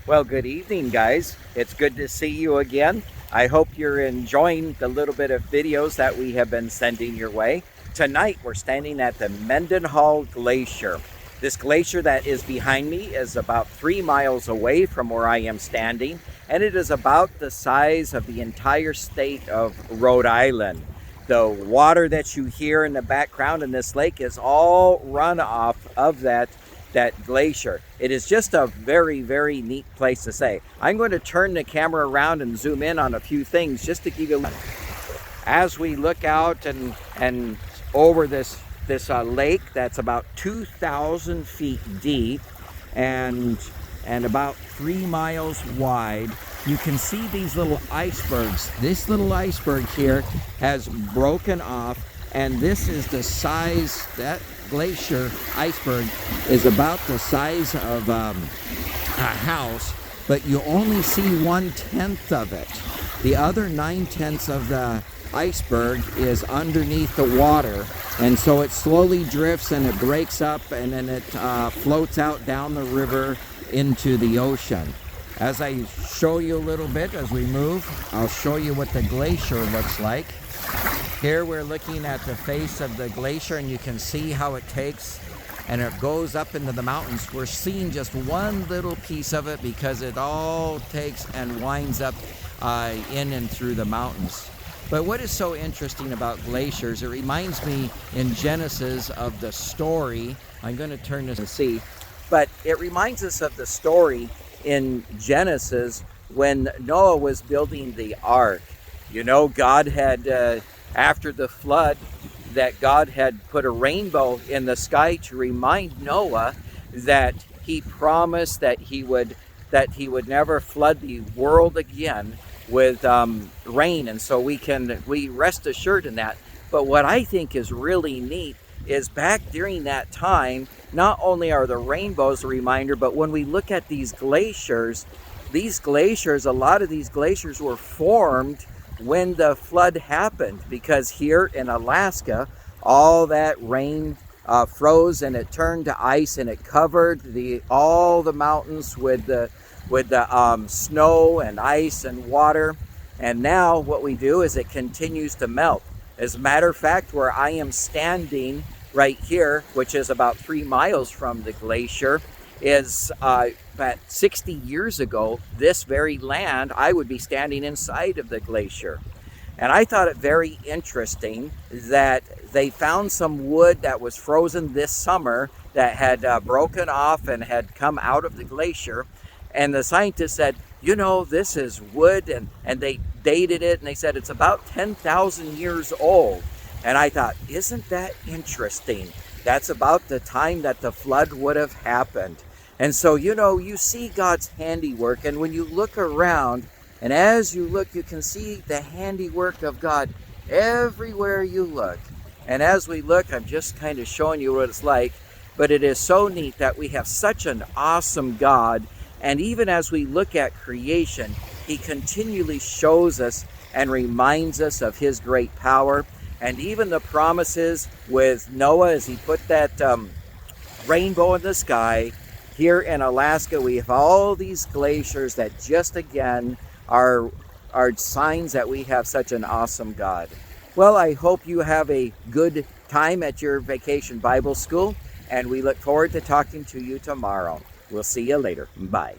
Well, good evening, guys. It's good to see you again. I hope you're enjoying the little bit of videos that we have been sending your way. Tonight, we're standing at the Mendenhall Glacier. This glacier that is behind me is about 3 miles away from where I am standing, and it is about the size of the entire state of Rhode Island. The water that you hear in the background in this lake is all runoff of that glacier. It is just a very, very neat place to say. I'm going to turn the camera around and zoom in on a few things just to give you, as we look out and over this lake that's about 2,000 feet deep and about 3 miles wide. You can see these little icebergs. This little iceberg here has broken off, and this is the size, that glacier iceberg is about the size of a house, but you only see 1/10 of it. The other 9/10 of the iceberg is underneath the water, and so it slowly drifts and it breaks up, and then it floats out down the river into the ocean. As I show you a little bit as we move, I'll show you what the glacier looks like. Here we're looking at the face of the glacier, and you can see how it takes and it goes up into the mountains. We're seeing just one little piece of it because it all takes and winds up in and through the mountains. But what is so interesting about glaciers, it reminds me in Genesis of the story. I'm going to turn this to see, but it reminds us of the story in Genesis when Noah was building the ark. You know, God had, after the flood, that God had put a rainbow in the sky to remind Noah that he promised that he would never flood the world again with rain, and so we rest assured in that. But what I think is really neat is back during that time, not only are the rainbows a reminder, but when we look at these glaciers, a lot of these glaciers were formed when the flood happened, because here in Alaska, all that rain froze and it turned to ice, and it covered all the mountains with the snow and ice and water. And now what we do is it continues to melt. As a matter of fact, where I am standing right here, which is about 3 miles from the glacier, is about 60 years ago, this very land, I would be standing inside of the glacier. And I thought it very interesting that they found some wood that was frozen this summer that had broken off and had come out of the glacier. And the scientists said, you know, this is wood, and they dated it, and they said it's about 10,000 years old. And I thought, isn't that interesting? That's about the time that the flood would have happened. And so, you know, you see God's handiwork, and when you look around, and as you look, you can see the handiwork of God everywhere you look. And as we look, I'm just kind of showing you what it's like, but it is so neat that we have such an awesome God. And even as we look at creation, he continually shows us and reminds us of his great power. And even the promises with Noah as he put that rainbow in the sky. Here in Alaska, we have all these glaciers that just again are signs that we have such an awesome God. Well, I hope you have a good time at your vacation Bible school, and we look forward to talking to you tomorrow. We'll see you later. Bye.